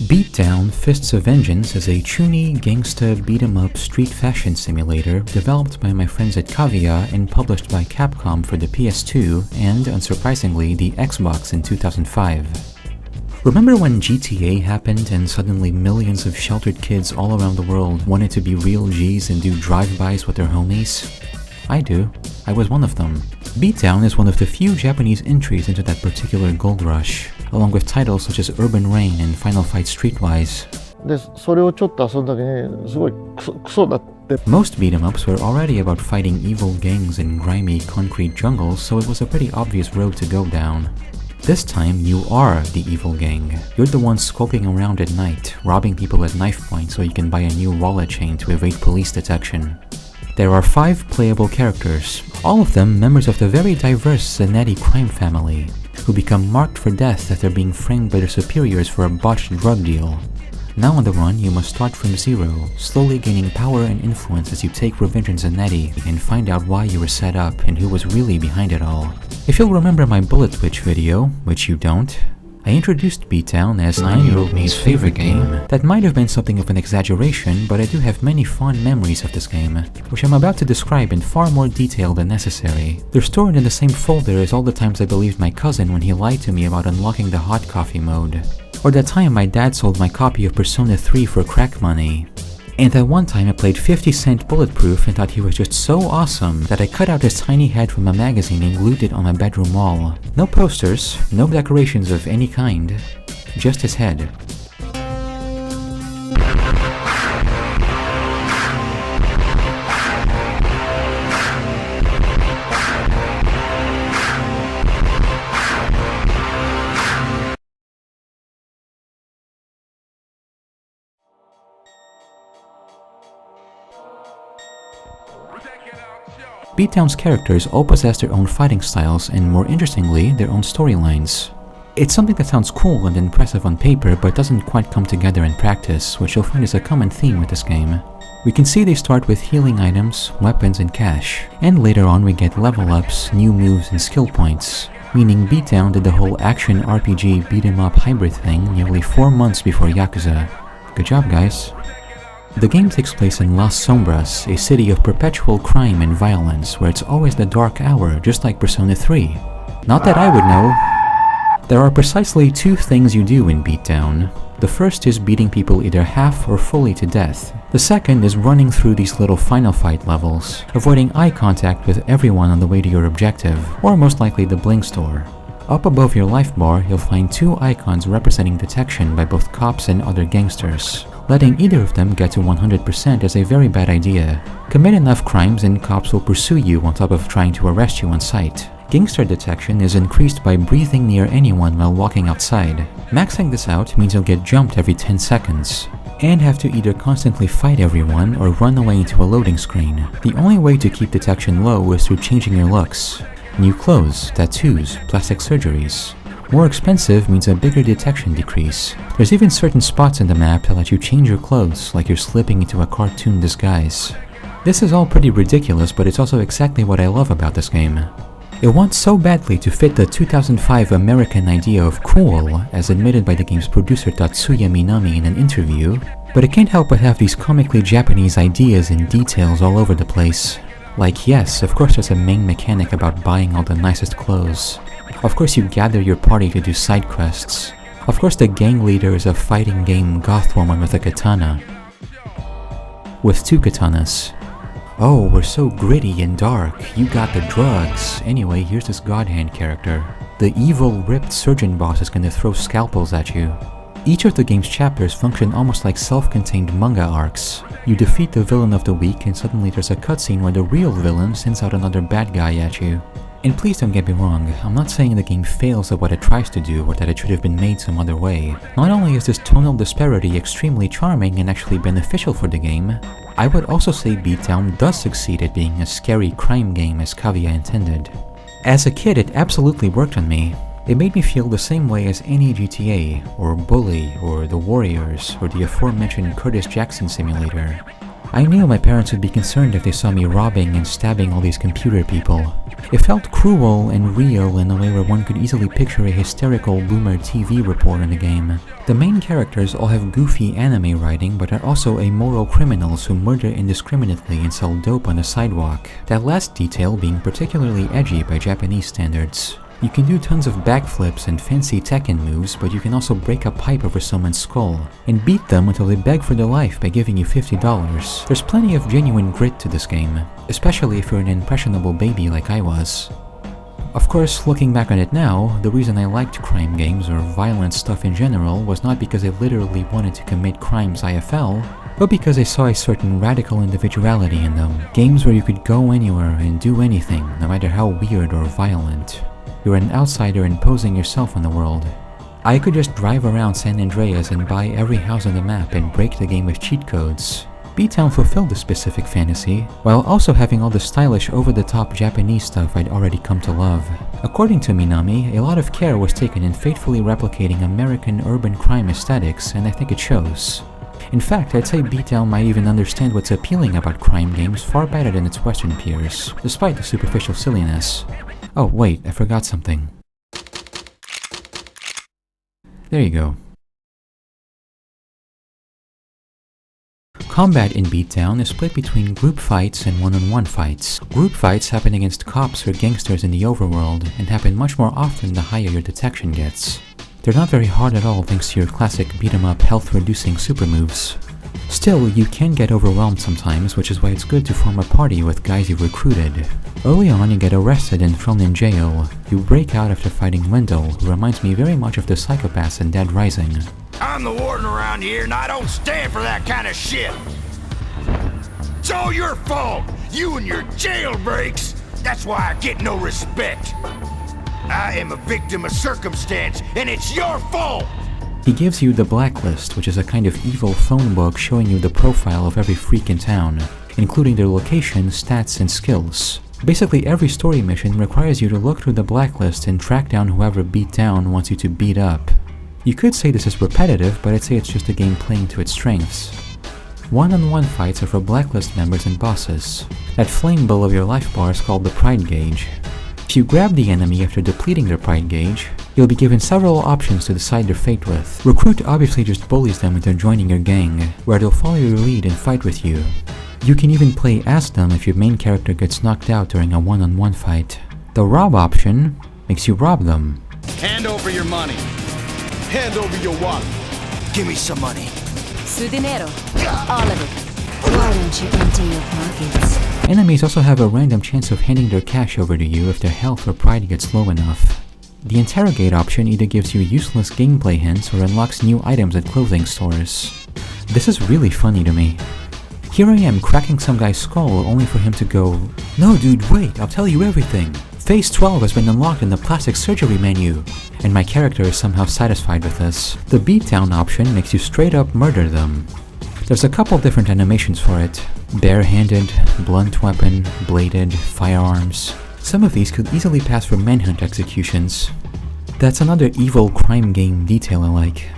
Beatdown Fists of Vengeance is a chuny, gangsta, beat-em-up street fashion simulator developed by my friends at Kavia and published by Capcom for the PS2 and, unsurprisingly, the Xbox in 2005. Remember when GTA happened and suddenly millions of sheltered kids all around the world wanted to be real G's and do drive-bys with their homies? I do. I was one of them. Beatdown is one of the few Japanese entries into that particular gold rush, along with titles such as Urban Reign and Final Fight Streetwise. Most beat-em-ups were already about fighting evil gangs in grimy concrete jungles, so it was a pretty obvious road to go down. This time, you are the evil gang. You're the one skulking around at night, robbing people at knife point so you can buy a new wallet chain to evade police detection. There are 5 playable characters, all of them members of the very diverse Zanetti crime family, who become marked for death after being framed by their superiors for a botched drug deal. Now on the run, you must start from zero, slowly gaining power and influence as you take revenge on Zanetti and find out why you were set up and who was really behind it all. If you'll remember my Bullet Twitch video, which you don't, I introduced Beatdown as 9-year-old me's favorite game. That might have been something of an exaggeration, but I do have many fond memories of this game, which I'm about to describe in far more detail than necessary. They're stored in the same folder as all the times I believed my cousin when he lied to me about unlocking the hot coffee mode. Or that time my dad sold my copy of Persona 3 for crack money. And that one time I played 50-cent Bulletproof and thought he was just so awesome that I cut out his tiny head from a magazine and glued it on my bedroom wall. No posters, no decorations of any kind, just his head. Beatdown's characters all possess their own fighting styles and, more interestingly, their own storylines. It's something that sounds cool and impressive on paper but doesn't quite come together in practice, which you'll find is a common theme with this game. We can see they start with healing items, weapons, and cash, and later on we get level ups, new moves, and skill points, meaning Beatdown did the whole action RPG beat-em-up hybrid thing nearly 4 months before Yakuza. Good job, guys. The game takes place in Las Sombras, a city of perpetual crime and violence where it's always the dark hour, just like Persona 3. Not that I would know. There are precisely 2 things you do in Beatdown. The first is beating people either half or fully to death. The second is running through these little final fight levels, avoiding eye contact with everyone on the way to your objective, or most likely the Blink store. Up above your life bar, you'll find 2 icons representing detection by both cops and other gangsters. Letting either of them get to 100% is a very bad idea. Commit enough crimes and cops will pursue you on top of trying to arrest you on sight. Gangster detection is increased by breathing near anyone while walking outside. Maxing this out means you'll get jumped every 10 seconds, and have to either constantly fight everyone or run away into a loading screen. The only way to keep detection low is through changing your looks. New clothes, tattoos, plastic surgeries. More expensive means a bigger detection decrease. There's even certain spots in the map that let you change your clothes like you're slipping into a cartoon disguise. This is all pretty ridiculous, but it's also exactly what I love about this game. It wants so badly to fit the 2005 American idea of cool, as admitted by the game's producer Tatsuya Minami in an interview, but it can't help but have these comically Japanese ideas and details all over the place. Like, yes, of course there's a main mechanic about buying all the nicest clothes. Of course you gather your party to do side quests. Of course the gang leader is a fighting game goth woman with a katana. With 2 katanas. Oh, we're so gritty and dark, you got the drugs. Anyway, here's this god hand character. The evil ripped surgeon boss is gonna throw scalpels at you. Each of the game's chapters function almost like self-contained manga arcs. You defeat the villain of the week and suddenly there's a cutscene where the real villain sends out another bad guy at you. And please don't get me wrong, I'm not saying the game fails at what it tries to do or that it should have been made some other way. Not only is this tonal disparity extremely charming and actually beneficial for the game, I would also say Beatdown does succeed at being a scary crime game as Kavia intended. As a kid, it absolutely worked on me. It made me feel the same way as any GTA, or Bully, or The Warriors, or the aforementioned Curtis Jackson simulator. I knew my parents would be concerned if they saw me robbing and stabbing all these computer people. It felt cruel and real in a way where one could easily picture a hysterical boomer TV report in the game. The main characters all have goofy anime writing, but are also amoral criminals who murder indiscriminately and sell dope on the sidewalk. That last detail being particularly edgy by Japanese standards. You can do tons of backflips and fancy Tekken moves, but you can also break a pipe over someone's skull, and beat them until they beg for their life by giving you $50. There's plenty of genuine grit to this game, especially if you're an impressionable baby like I was. Of course, looking back on it now, the reason I liked crime games or violent stuff in general was not because I literally wanted to commit crimes IFL, but because I saw a certain radical individuality in them. Games where you could go anywhere and do anything, no matter how weird or violent. You're an outsider imposing yourself on the world. I could just drive around San Andreas and buy every house on the map and break the game with cheat codes. B-Town fulfilled this specific fantasy, while also having all the stylish over-the-top Japanese stuff I'd already come to love. According to Minami, a lot of care was taken in faithfully replicating American urban crime aesthetics, and I think it shows. In fact, I'd say B-Town might even understand what's appealing about crime games far better than its Western peers, despite the superficial silliness. Oh wait, I forgot something. There you go. Combat in Beatdown is split between group fights and one-on-one fights. Group fights happen against cops or gangsters in the overworld, and happen much more often the higher your detection gets. They're not very hard at all thanks to your classic beat-em-up health-reducing super moves. Still, you can get overwhelmed sometimes, which is why it's good to form a party with guys you've recruited. Early on, you get arrested and thrown in jail. You break out after fighting Wendell, who reminds me very much of the psychopaths in Dead Rising. I'm the warden around here, and I don't stand for that kind of shit! It's all your fault! You and your jailbreaks! That's why I get no respect! I am a victim of circumstance, and it's your fault! He gives you the Blacklist, which is a kind of evil phone book showing you the profile of every freak in town, including their location, stats, and skills. Basically, every story mission requires you to look through the Blacklist and track down whoever beat down wants you to beat up. You could say this is repetitive, but I'd say it's just a game playing to its strengths. One-on-one fights are for Blacklist members and bosses. That flame below your life bar is called the Pride Gauge. If you grab the enemy after depleting their Pride Gauge, you'll be given several options to decide their fate with. Recruit obviously just bullies them into joining your gang, where they'll follow your lead and fight with you. You can even play as them if your main character gets knocked out during a one-on-one fight. The Rob option makes you rob them. Hand over your money. Hand over your wallet. Give me some money. Su dinero. All of it. Why don't you empty your pockets? Enemies also have a random chance of handing their cash over to you if their health or pride gets low enough. The Interrogate option either gives you useless gameplay hints or unlocks new items at clothing stores. This is really funny to me. Here I am cracking some guy's skull only for him to go, "No dude, wait, I'll tell you everything. Phase 12 has been unlocked in the plastic surgery menu." And my character is somehow satisfied with this. The beatdown option makes you straight up murder them. There's a couple different animations for it. Bare-handed, blunt weapon, bladed, firearms. Some of these could easily pass for manhunt executions. That's another evil crime game detail I like.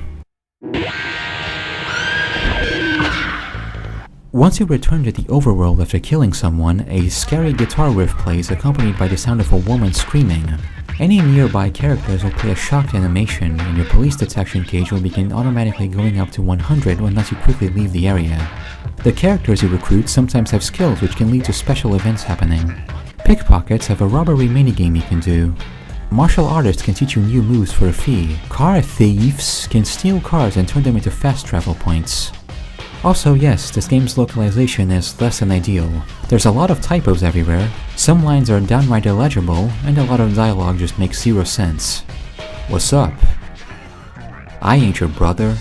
Once you return to the overworld after killing someone, a scary guitar riff plays accompanied by the sound of a woman screaming. Any nearby characters will play a shocked animation, and your police detection gauge will begin automatically going up to 100 unless you quickly leave the area. The characters you recruit sometimes have skills which can lead to special events happening. Pickpockets have a robbery minigame you can do. Martial artists can teach you new moves for a fee. Car thieves can steal cars and turn them into fast travel points. Also, yes, this game's localization is less than ideal. There's a lot of typos everywhere, some lines are downright illegible, and a lot of dialogue just makes zero sense. What's up? I ain't your brother.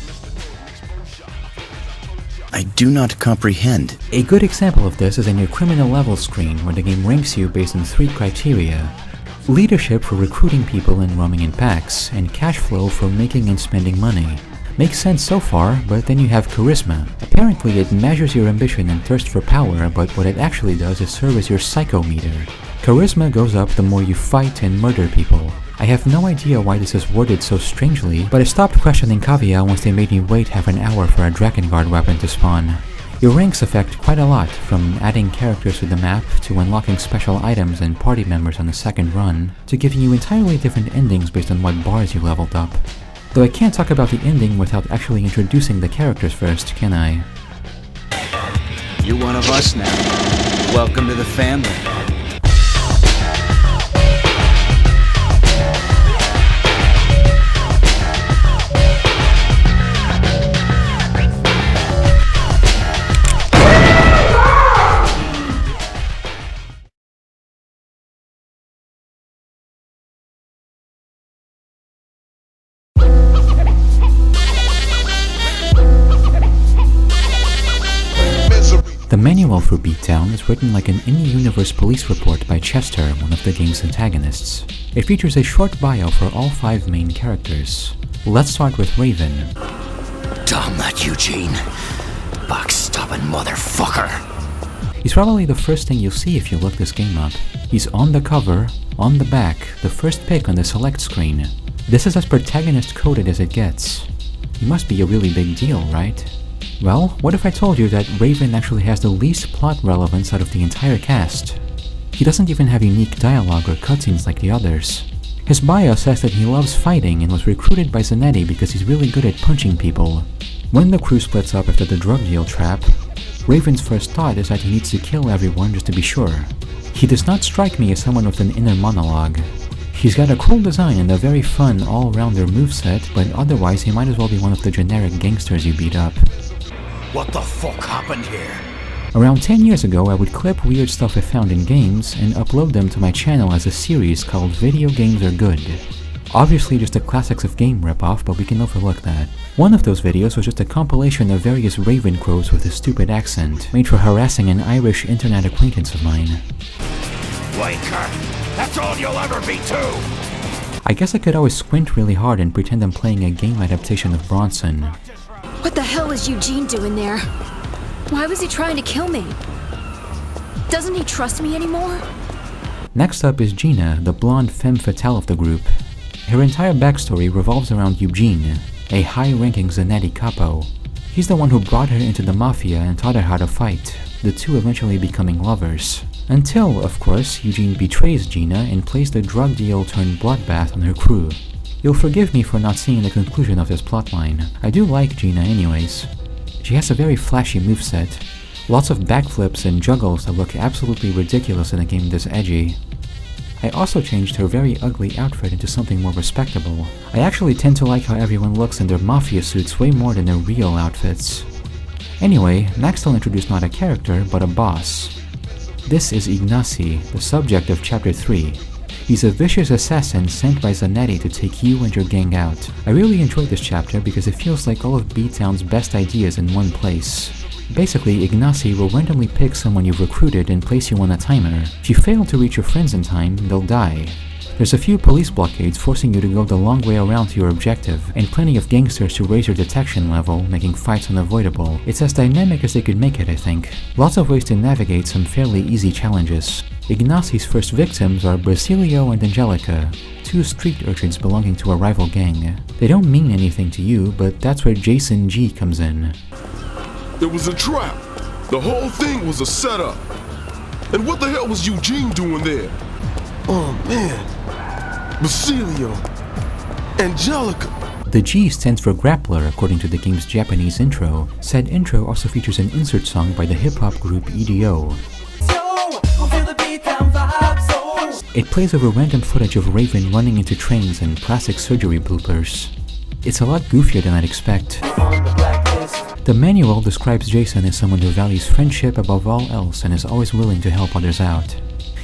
I do not comprehend. A good example of this is in your criminal level screen, where the game ranks you based on 3 criteria. Leadership for recruiting people and roaming in packs, and cash flow for making and spending money. Makes sense so far, but then you have charisma. Apparently it measures your ambition and thirst for power, but what it actually does is serve as your psychometer. Charisma goes up the more you fight and murder people. I have no idea why this is worded so strangely, but I stopped questioning Kavia once they made me wait half an hour for a Drakengard weapon to spawn. Your ranks affect quite a lot, from adding characters to the map, to unlocking special items and party members on the second run, to giving you entirely different endings based on what bars you leveled up. Though I can't talk about the ending without actually introducing the characters first, can I? You're one of us now. Welcome to the family. The manual for Beatdown is written like an in-universe police report by Chester, one of the game's antagonists. It features a short bio for all 5 main characters. Let's start with Raven. Damn that Eugene. Backstabbing motherfucker. He's probably the first thing you'll see if you look this game up. He's on the cover, on the back, the first pick on the select screen. This is as protagonist coded as it gets. He must be a really big deal, right? Well, what if I told you that Raven actually has the least plot relevance out of the entire cast? He doesn't even have unique dialogue or cutscenes like the others. His bio says that he loves fighting and was recruited by Zanetti because he's really good at punching people. When the crew splits up after the drug deal trap, Raven's first thought is that he needs to kill everyone just to be sure. He does not strike me as someone with an inner monologue. He's got a cool design and a very fun all-rounder moveset, but otherwise he might as well be one of the generic gangsters you beat up. What the fuck happened here? Around 10 years ago, I would clip weird stuff I found in games and upload them to my channel as a series called Video Games Are Good. Obviously just a classics of game ripoff, but we can overlook that. One of those videos was just a compilation of various Raven quotes with a stupid accent, made for harassing an Irish internet acquaintance of mine. Wanker! That's all you'll ever be too! I guess I could always squint really hard and pretend I'm playing a game adaptation of Bronson. What the hell was Eugene doing there? Why was he trying to kill me? Doesn't he trust me anymore? Next up is Gina, the blonde femme fatale of the group. Her entire backstory revolves around Eugene, a high-ranking Zanetti capo. He's the one who brought her into the mafia and taught her how to fight, the two eventually becoming lovers. Until, of course, Eugene betrays Gina and plays the drug deal turned bloodbath on her crew. You'll forgive me for not seeing the conclusion of this plotline. I do like Gina anyways. She has a very flashy moveset, lots of backflips and juggles that look absolutely ridiculous in a game this edgy. I also changed her very ugly outfit into something more respectable. I actually tend to like how everyone looks in their mafia suits way more than their real outfits. Anyway, next I'll introduce not a character, but a boss. This is Ignacy, the subject of Chapter 3. He's a vicious assassin sent by Zanetti to take you and your gang out. I really enjoyed this chapter because it feels like all of Beatdown's best ideas in one place. Basically, Ignacy will randomly pick someone you've recruited and place you on a timer. If you fail to reach your friends in time, they'll die. There's a few police blockades forcing you to go the long way around to your objective, and plenty of gangsters to raise your detection level, making fights unavoidable. It's as dynamic as they could make it, I think. Lots of ways to navigate some fairly easy challenges. Ignacy's first victims are Basilio and Angelica, 2 street urchins belonging to a rival gang. They don't mean anything to you, but that's where Jason G comes in. It was a trap. The whole thing was a setup. And what the hell was Eugene doing there? Oh man. Basilio. Angelica. The G stands for Grappler according to the game's Japanese intro. Said intro also features an insert song by the hip-hop group EDO. It plays over random footage of Raven running into trains and plastic surgery bloopers. It's a lot goofier than I'd expect. The manual describes Jason as someone who values friendship above all else and is always willing to help others out.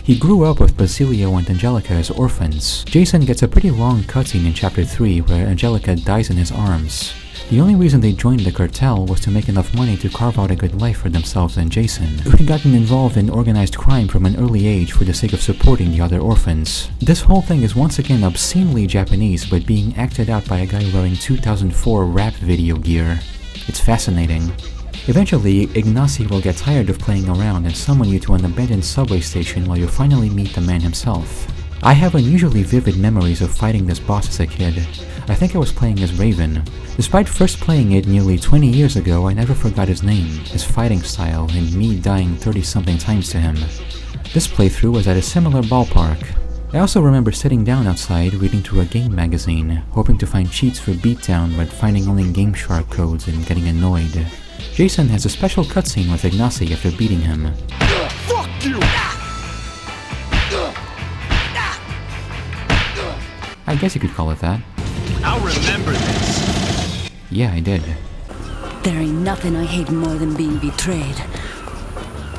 He grew up with Basilio and Angelica as orphans. Jason gets a pretty long cutscene in Chapter 3 where Angelica dies in his arms. The only reason they joined the cartel was to make enough money to carve out a good life for themselves and Jason, who had gotten involved in organized crime from an early age for the sake of supporting the other orphans. This whole thing is once again obscenely Japanese, but being acted out by a guy wearing 2004 rap video gear. It's fascinating. Eventually, Ignacy will get tired of playing around and summon you to an abandoned subway station while you finally meet the man himself. I have unusually vivid memories of fighting this boss as a kid. I think I was playing as Raven. Despite first playing it nearly 20 years ago, I never forgot his name, his fighting style, and me dying 30-something times to him. This playthrough was at a similar ballpark. I also remember sitting down outside reading through a game magazine, hoping to find cheats for Beatdown but finding only GameShark codes and getting annoyed. Jason has a special cutscene with Ignacy after beating him. Fuck you! I guess you could call it that. I'll remember this. Yeah, I did. There ain't nothing I hate more than being betrayed.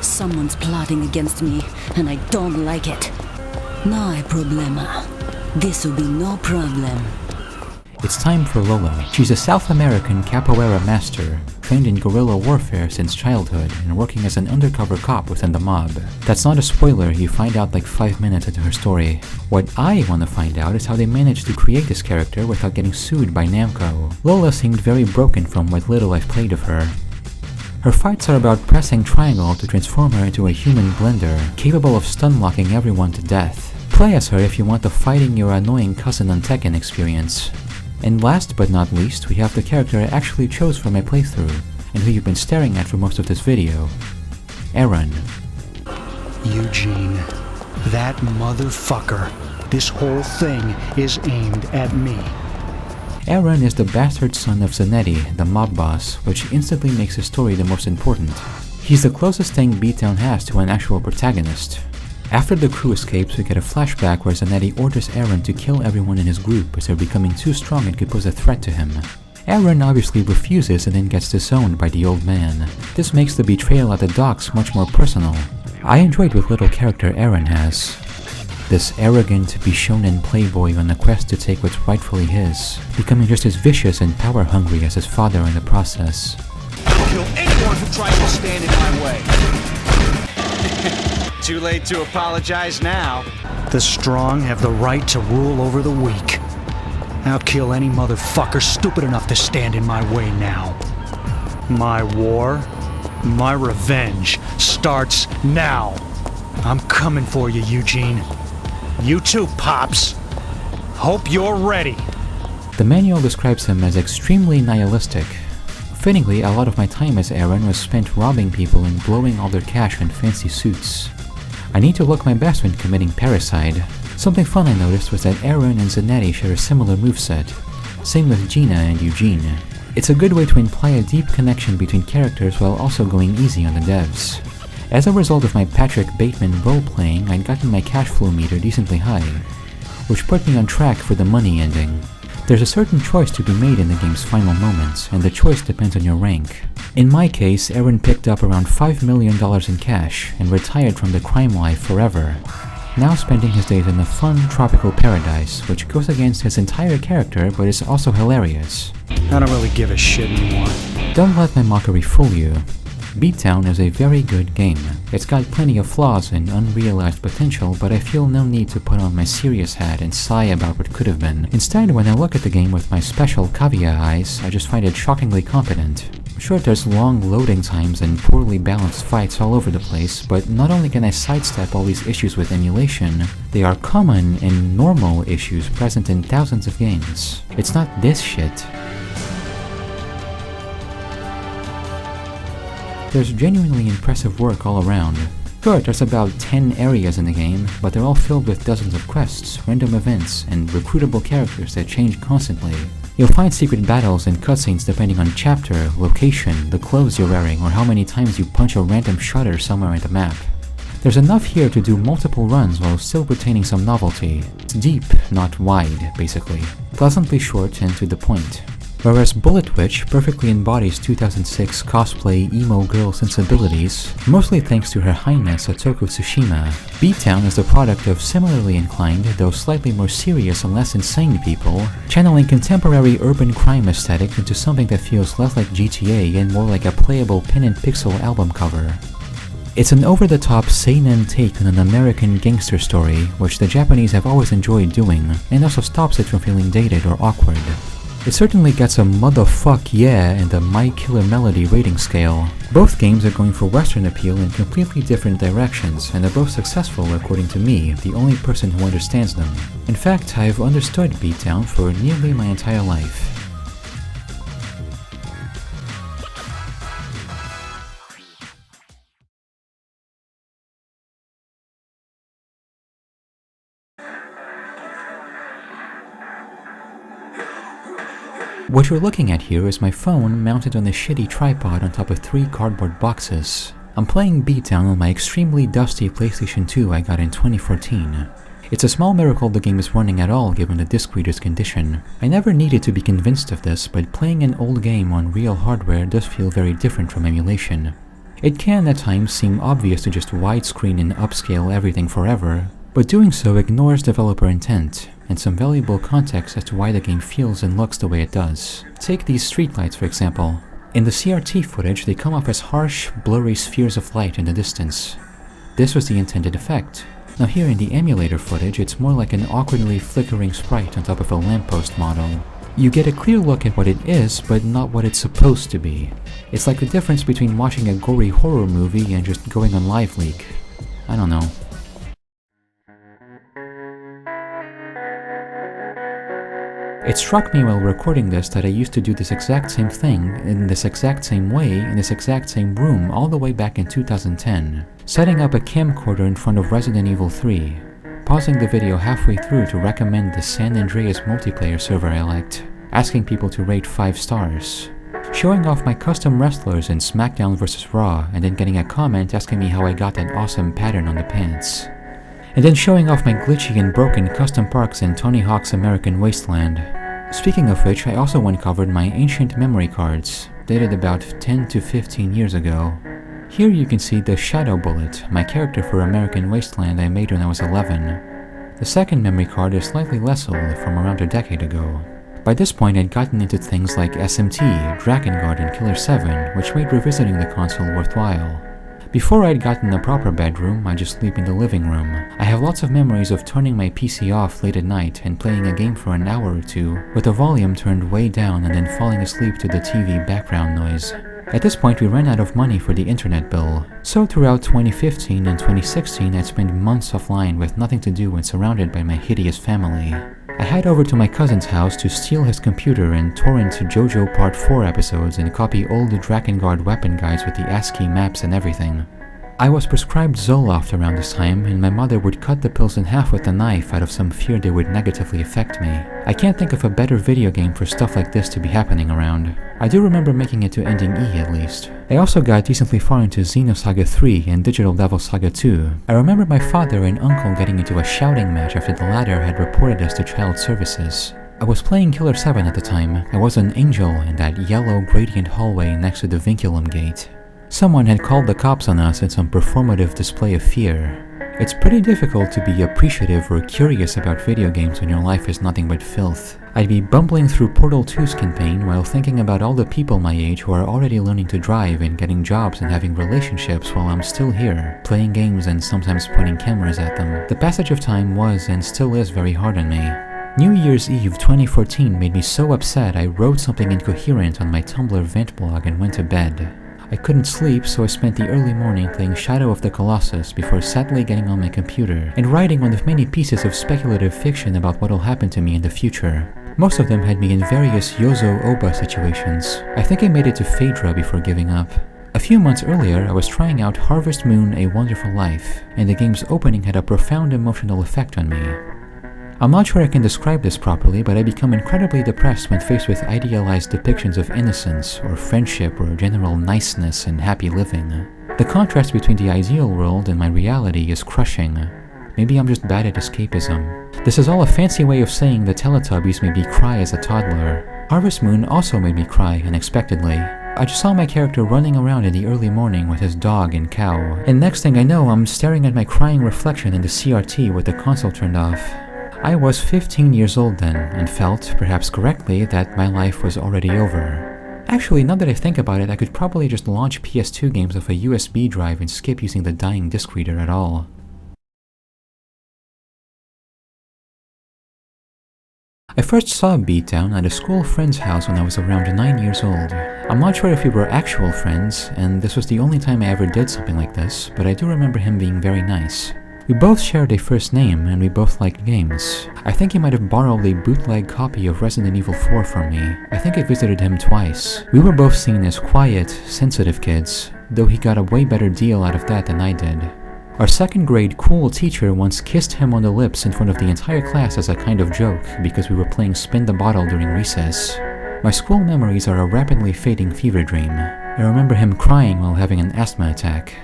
Someone's plotting against me, and I don't like it. No hay problema. This'll be no problem. It's time for Lola. She's a South American capoeira master, trained in guerrilla warfare since childhood and working as an undercover cop within the mob. That's not a spoiler, you find out like 5 minutes into her story. What I want to find out is how they managed to create this character without getting sued by Namco. Lola seemed very broken from what little I've played of her. Her fights are about pressing triangle to transform her into a human blender, capable of stun-locking everyone to death. Play as her if you want the fighting your annoying cousin on Tekken experience. And last but not least, we have the character I actually chose for my playthrough, and who you've been staring at for most of this video. Aaron. Eugene, that motherfucker. This whole thing is aimed at me. Aaron is the bastard son of Zanetti, the mob boss, which instantly makes his story the most important. He's the closest thing Beatdown has to an actual protagonist. After the crew escapes, we get a flashback where Zanetti orders Aaron to kill everyone in his group as they're becoming too strong and could pose a threat to him. Aaron obviously refuses and then gets disowned by the old man. This makes the betrayal at the docks much more personal. I enjoyed what little character Aaron has. This arrogant, be-shonen playboy on a quest to take what's rightfully his, becoming just as vicious and power-hungry as his father in the process. I'll kill anyone who tries to stand in my way. Too late to apologize now. The strong have the right to rule over the weak. I'll kill any motherfucker stupid enough to stand in my way now. My war, my revenge starts now. I'm coming for you, Eugene. You too, Pops. Hope you're ready. The manual describes him as extremely nihilistic. Fittingly, a lot of my time as Aaron was spent robbing people and blowing all their cash in fancy suits. I need to look my best when committing parricide. Something fun I noticed was that Aaron and Zanetti share a similar moveset. Same with Gina and Eugene. It's a good way to imply a deep connection between characters while also going easy on the devs. As a result of my Patrick Bateman role-playing, I'd gotten my cash flow meter decently high, which put me on track for the money ending. There's a certain choice to be made in the game's final moments, and the choice depends on your rank. In my case, Aaron picked up around $5 million in cash and retired from the crime life forever, now spending his days in a fun tropical paradise, which goes against his entire character but is also hilarious. I don't really give a shit anymore. Don't let my mockery fool you. Beatdown is a very good game. It's got plenty of flaws and unrealized potential, but I feel no need to put on my serious hat and sigh about what could have been. Instead, when I look at the game with my special caviar eyes, I just find it shockingly competent. Sure, there's long loading times and poorly balanced fights all over the place, but not only can I sidestep all these issues with emulation, they are common and normal issues present in thousands of games. It's not this shit. There's genuinely impressive work all around. Sure, there's about 10 areas in the game, but they're all filled with dozens of quests, random events, and recruitable characters that change constantly. You'll find secret battles and cutscenes depending on chapter, location, the clothes you're wearing, or how many times you punch a random shutter somewhere in the map. There's enough here to do multiple runs while still retaining some novelty. It's deep, not wide, basically. Pleasantly short and to the point. Whereas Bullet Witch perfectly embodies 2006 cosplay emo girl sensibilities, mostly thanks to her highness Atoko Tsushima, Beatdown is the product of similarly inclined, though slightly more serious and less insane people, channeling contemporary urban crime aesthetic into something that feels less like GTA and more like a playable pen and pixel album cover. It's an over-the-top seinen take on an American gangster story, which the Japanese have always enjoyed doing, and also stops it from feeling dated or awkward. It certainly gets a motherfuck yeah in the My Killer Melody rating scale. Both games are going for Western appeal in completely different directions, and are both successful according to me, the only person who understands them. In fact, I've understood Beatdown for nearly my entire life. What you're looking at here is my phone mounted on a shitty tripod on top of 3 cardboard boxes. I'm playing Beatdown on my extremely dusty PlayStation 2 I got in 2014. It's a small miracle the game is running at all given the disc reader's condition. I never needed to be convinced of this, but playing an old game on real hardware does feel very different from emulation. It can at times seem obvious to just widescreen and upscale everything forever, but doing so ignores developer intent, and some valuable context as to why the game feels and looks the way it does. Take these streetlights for example. In the CRT footage, they come off as harsh, blurry spheres of light in the distance. This was the intended effect. Now here in the emulator footage, it's more like an awkwardly flickering sprite on top of a lamppost model. You get a clear look at what it is, but not what it's supposed to be. It's like the difference between watching a gory horror movie and just going on LiveLeak. I don't know. It struck me while recording this that I used to do this exact same thing, in this exact same way, in this exact same room all the way back in 2010, setting up a camcorder in front of Resident Evil 3, pausing the video halfway through to recommend the San Andreas multiplayer server I liked, asking people to rate 5 stars, showing off my custom wrestlers in SmackDown vs. Raw, and then getting a comment asking me how I got that awesome pattern on the pants, and then showing off my glitchy and broken custom parks in Tony Hawk's American Wasteland. Speaking of which, I also uncovered my ancient memory cards, dated about 10 to 15 years ago. Here you can see the Shadow Bullet, my character for American Wasteland I made when I was 11. The second memory card is slightly less old, from around a decade ago. By this point I'd gotten into things like SMT, Drakengard, and Killer 7, which made revisiting the console worthwhile. Before I'd gotten a proper bedroom, I'd just sleep in the living room. I have lots of memories of turning my PC off late at night and playing a game for an hour or two, with the volume turned way down and then falling asleep to the TV background noise. At this point we ran out of money for the internet bill, so throughout 2015 and 2016 I'd spend months offline with nothing to do and surrounded by my hideous family. I head over to my cousin's house to steal his computer and torrent JoJo Part 4 episodes and copy old Drakengard weapon guides with the ASCII maps and everything. I was prescribed Zoloft around this time, and my mother would cut the pills in half with a knife out of some fear they would negatively affect me. I can't think of a better video game for stuff like this to be happening around. I do remember making it to ending E at least. I also got decently far into Xenosaga 3 and Digital Devil Saga 2. I remember my father and uncle getting into a shouting match after the latter had reported us to child services. I was playing Killer 7 at the time. I was an angel in that yellow gradient hallway next to the Vinculum Gate. Someone had called the cops on us in some performative display of fear. It's pretty difficult to be appreciative or curious about video games when your life is nothing but filth. I'd be bumbling through Portal 2's campaign while thinking about all the people my age who are already learning to drive and getting jobs and having relationships while I'm still here, playing games and sometimes pointing cameras at them. The passage of time was and still is very hard on me. New Year's Eve 2014 made me so upset I wrote something incoherent on my Tumblr vent blog and went to bed. I couldn't sleep, so I spent the early morning playing Shadow of the Colossus before sadly getting on my computer and writing one of many pieces of speculative fiction about what'll happen to me in the future. Most of them had me in various Yozo Oba situations. I think I made it to Phaedra before giving up. A few months earlier, I was trying out Harvest Moon: A Wonderful Life, and the game's opening had a profound emotional effect on me. I'm not sure I can describe this properly, but I become incredibly depressed when faced with idealized depictions of innocence, or friendship, or general niceness and happy living. The contrast between the ideal world and my reality is crushing. Maybe I'm just bad at escapism. This is all a fancy way of saying the Teletubbies made me cry as a toddler. Harvest Moon also made me cry unexpectedly. I just saw my character running around in the early morning with his dog and cow, and next thing I know I'm staring at my crying reflection in the CRT with the console turned off. I was 15 years old then, and felt, perhaps correctly, that my life was already over. Actually, now that I think about it, I could probably just launch PS2 games off a USB drive and skip using the dying disc reader at all. I first saw Beatdown at a school friend's house when I was around 9 years old. I'm not sure if we were actual friends, and this was the only time I ever did something like this, but I do remember him being very nice. We both shared a first name, and we both liked games. I think he might have borrowed a bootleg copy of Resident Evil 4 from me. I think I visited him twice. We were both seen as quiet, sensitive kids, though he got a way better deal out of that than I did. Our second grade cool teacher once kissed him on the lips in front of the entire class as a kind of joke because we were playing spin the bottle during recess. My school memories are a rapidly fading fever dream. I remember him crying while having an asthma attack.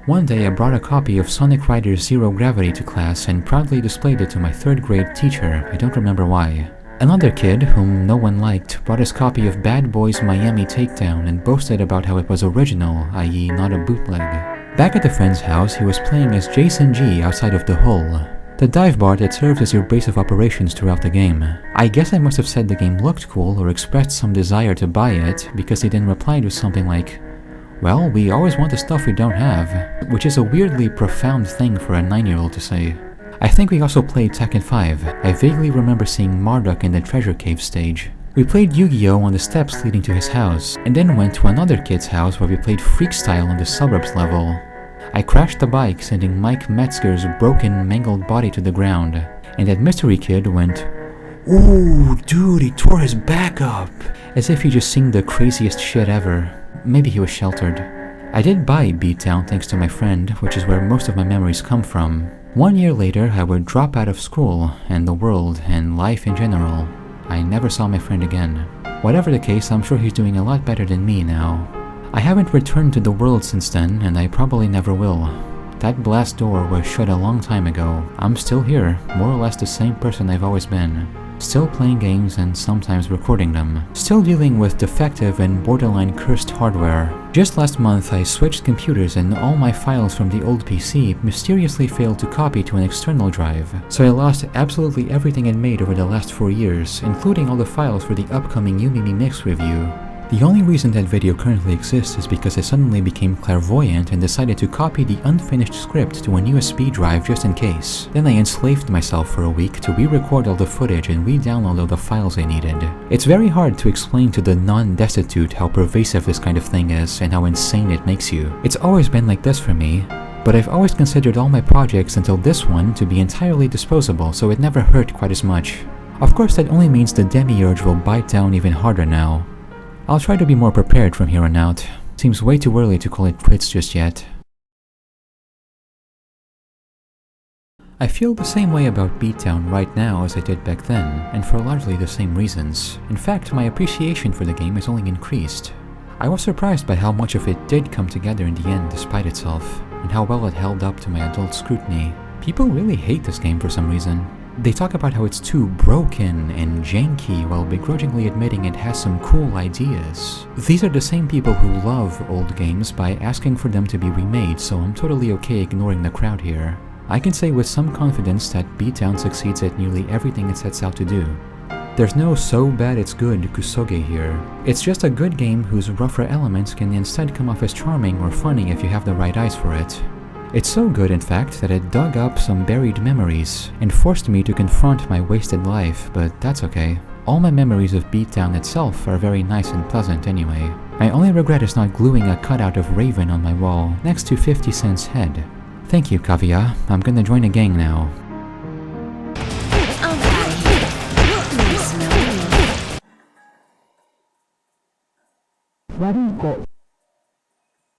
One day I brought a copy of Sonic Riders Zero Gravity to class and proudly displayed it to my third grade teacher. I don't remember why. Another kid, whom no one liked, brought his copy of Bad Boys Miami Takedown and boasted about how it was original, i.e. not a bootleg. Back at the friend's house, he was playing as Jason G outside of the Hull, the dive bar that serves as your base of operations throughout the game. I guess I must have said the game looked cool or expressed some desire to buy it, because he then replied with something like, "Well, we always want the stuff we don't have," which is a weirdly profound thing for a 9-year-old to say. I think we also played Tekken 5. I vaguely remember seeing Marduk in the treasure cave stage. We played Yu-Gi-Oh! On the steps leading to his house, and then went to another kid's house where we played Freakstyle on the suburbs level. I crashed the bike, sending Mike Metzger's broken, mangled body to the ground, and that mystery kid went, "Ooh, dude, he tore his back up," as if he just seen the craziest shit ever. Maybe he was sheltered. I did buy Beatdown thanks to my friend, which is where most of my memories come from. 1 year later, I would drop out of school, and the world, and life in general. I never saw my friend again. Whatever the case, I'm sure he's doing a lot better than me now. I haven't returned to the world since then, and I probably never will. That blast door was shut a long time ago. I'm still here, more or less the same person I've always been. Still playing games and sometimes recording them. Still dealing with defective and borderline cursed hardware. Just last month I switched computers and all my files from the old PC mysteriously failed to copy to an external drive. So I lost absolutely everything I'd made over the last 4 years, including all the files for the upcoming Yumimi Mix review. The only reason that video currently exists is because I suddenly became clairvoyant and decided to copy the unfinished script to an USB drive just in case. Then I enslaved myself for a week to re-record all the footage and re-download all the files I needed. It's very hard to explain to the non-destitute how pervasive this kind of thing is and how insane it makes you. It's always been like this for me, but I've always considered all my projects until this one to be entirely disposable, so it never hurt quite as much. Of course, that only means the demiurge will bite down even harder now. I'll try to be more prepared from here on out. Seems way too early to call it quits just yet. I feel the same way about Beatdown right now as I did back then, and for largely the same reasons. In fact, my appreciation for the game has only increased. I was surprised by how much of it did come together in the end despite itself, and how well it held up to my adult scrutiny. People really hate this game for some reason. They talk about how it's too broken and janky while begrudgingly admitting it has some cool ideas. These are the same people who love old games by asking for them to be remade, so I'm totally okay ignoring the crowd here. I can say with some confidence that Beatdown succeeds at nearly everything it sets out to do. There's no so bad it's good kusoge here. It's just a good game whose rougher elements can instead come off as charming or funny if you have the right eyes for it. It's so good, in fact, that it dug up some buried memories and forced me to confront my wasted life, but that's okay. All my memories of Beatdown itself are very nice and pleasant anyway. My only regret is not gluing a cutout of Raven on my wall next to 50 Cent's head. Thank you, Kavya. I'm gonna join a gang now. I'm out of here. Smell me.